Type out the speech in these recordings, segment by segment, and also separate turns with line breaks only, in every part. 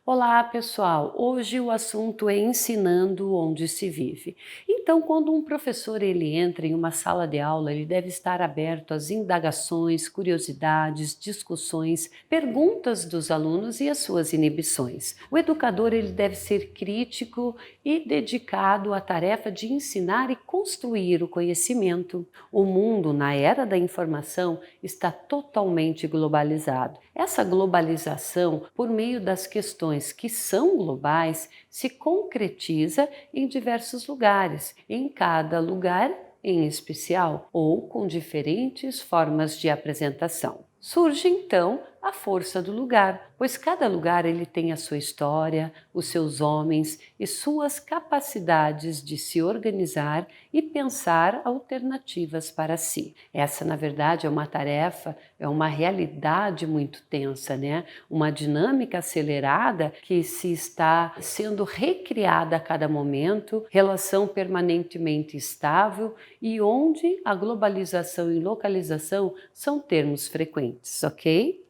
Olá, pessoal! Hoje o assunto é ensinando onde se vive. Então, quando um professor entra em uma sala de aula, ele deve estar aberto às indagações, curiosidades, discussões, perguntas dos alunos e às suas inibições. O educador ele deve ser crítico e dedicado à tarefa de ensinar e construir o conhecimento. O mundo, na era da informação, está totalmente globalizado. Essa globalização, por meio das questões que são globais, se concretiza em diversos lugares, em cada lugar em especial ou com diferentes formas de apresentação. Surge então a força do lugar, pois cada lugar ele tem a sua história, os seus homens e suas capacidades de se organizar e pensar alternativas para si. Essa, na verdade, é uma tarefa, é uma realidade muito tensa, né? Uma dinâmica acelerada que se está sendo recriada a cada momento, relação permanentemente estável e onde a globalização e localização são termos frequentes, ok?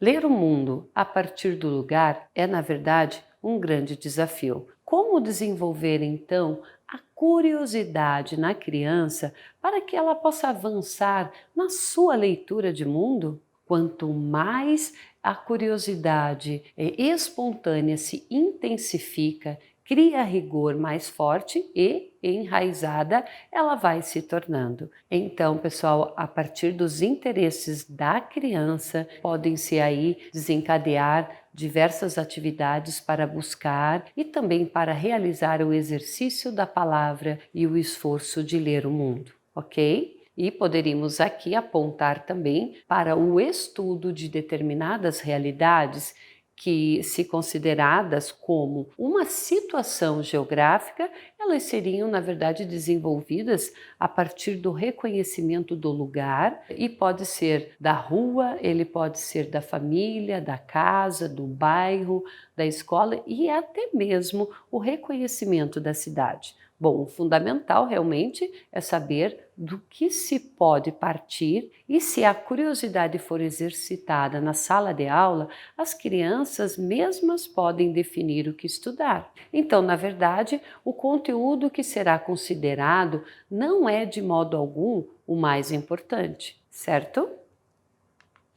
Ler o mundo a partir do lugar é, na verdade, um grande desafio. Como desenvolver, então, a curiosidade na criança para que ela possa avançar na sua leitura de mundo? Quanto mais a curiosidade espontânea se intensifica, cria rigor mais forte e enraizada, ela vai se tornando. Então, pessoal, a partir dos interesses da criança, podem-se aí desencadear diversas atividades para buscar e também para realizar o exercício da palavra e o esforço de ler o mundo, ok? E poderíamos aqui apontar também para o estudo de determinadas realidades que, se consideradas como uma situação geográfica, elas seriam, na verdade, desenvolvidas a partir do reconhecimento do lugar e pode ser da rua, ele pode ser da família, da casa, do bairro, da escola e até mesmo o reconhecimento da cidade. Bom, o fundamental realmente é saber do que se pode partir e se a curiosidade for exercitada na sala de aula, as crianças mesmas podem definir o que estudar. Então, na verdade, o conteúdo que será considerado não é de modo algum o mais importante, certo?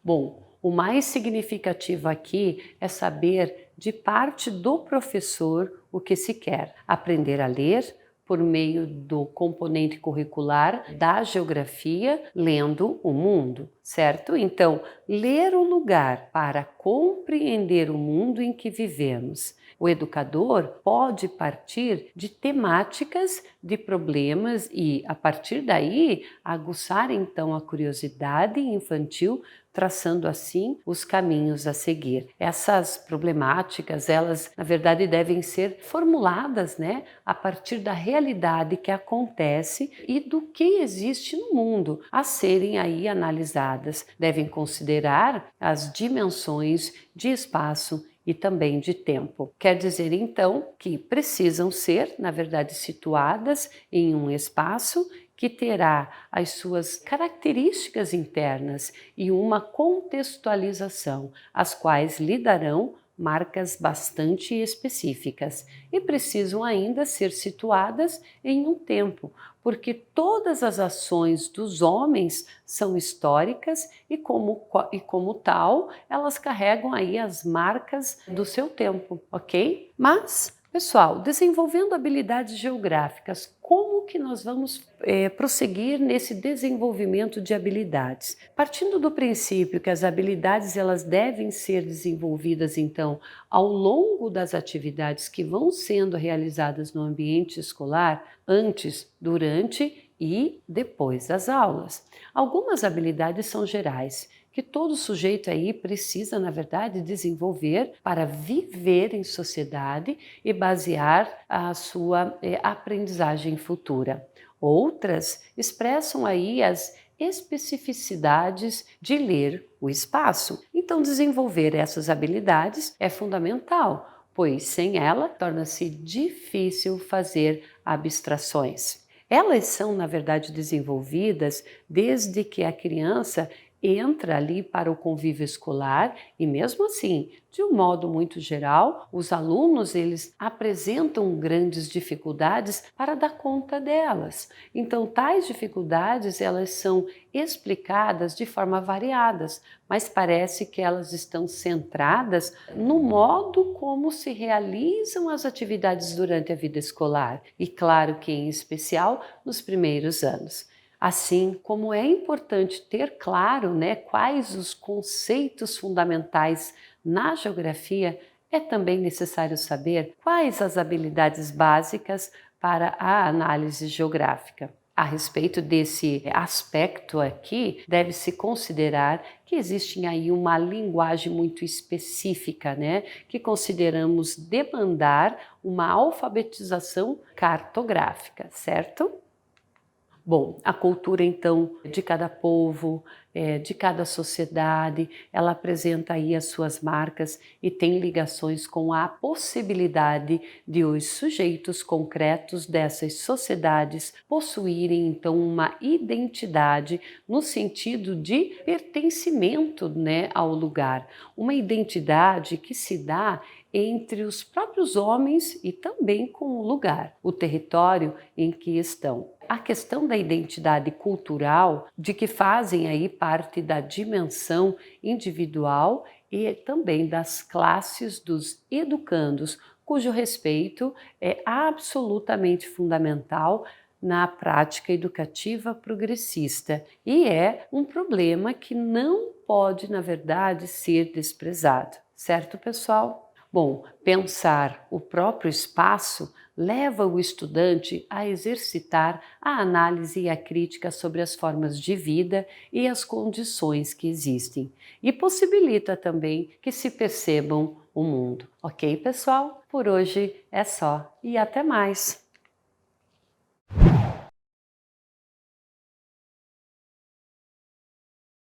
Bom, o mais significativo aqui é saber de parte do professor o que se quer: aprender a ler por meio do componente curricular da geografia, lendo o mundo, certo? Então, ler o lugar para compreender o mundo em que vivemos. O educador pode partir de temáticas, de problemas e, a partir daí, aguçar então a curiosidade infantil, traçando assim os caminhos a seguir. Essas problemáticas, elas na verdade devem ser formuladas, né, a partir da realidade que acontece e do que existe no mundo, a serem aí analisadas. Devem considerar as dimensões de espaço e também de tempo. Quer dizer, então, que precisam ser, na verdade, situadas em um espaço que terá as suas características internas e uma contextualização, as quais lhe darão marcas bastante específicas e precisam ainda ser situadas em um tempo, porque todas as ações dos homens são históricas e como tal, elas carregam aí as marcas do seu tempo, ok? Mas, pessoal, desenvolvendo habilidades geográficas, como que nós vamos prosseguir nesse desenvolvimento de habilidades? Partindo do princípio que as habilidades elas devem ser desenvolvidas, então, ao longo das atividades que vão sendo realizadas no ambiente escolar, antes, durante e depois das aulas. Algumas habilidades são gerais, que todo sujeito aí precisa, na verdade, desenvolver para viver em sociedade e basear a sua aprendizagem futura. Outras expressam aí as especificidades de ler o espaço. Então, desenvolver essas habilidades é fundamental, pois sem ela torna-se difícil fazer abstrações. Elas são, na verdade, desenvolvidas desde que a criança entra ali para o convívio escolar e mesmo assim, de um modo muito geral, os alunos eles apresentam grandes dificuldades para dar conta delas. Então, tais dificuldades elas são explicadas de forma variadas, mas parece que elas estão centradas no modo como se realizam as atividades durante a vida escolar e, claro que em especial, nos primeiros anos. Assim como é importante ter claro, quais os conceitos fundamentais na geografia, é também necessário saber quais as habilidades básicas para a análise geográfica. A respeito desse aspecto aqui, deve-se considerar que existe aí uma linguagem muito específica, que consideramos demandar uma alfabetização cartográfica, certo? Bom, a cultura então de cada povo, de cada sociedade, ela apresenta aí as suas marcas e tem ligações com a possibilidade de os sujeitos concretos dessas sociedades possuírem então uma identidade no sentido de pertencimento, ao lugar, uma identidade que se dá entre os próprios homens e também com o lugar, o território em que estão. A questão da identidade cultural, de que fazem aí parte da dimensão individual e também das classes dos educandos, cujo respeito é absolutamente fundamental na prática educativa progressista e é um problema que não pode, na verdade, ser desprezado. Certo, pessoal? Bom, pensar o próprio espaço leva o estudante a exercitar a análise e a crítica sobre as formas de vida e as condições que existem, e possibilita também que se percebam o mundo. Ok, pessoal? Por hoje é só e até mais!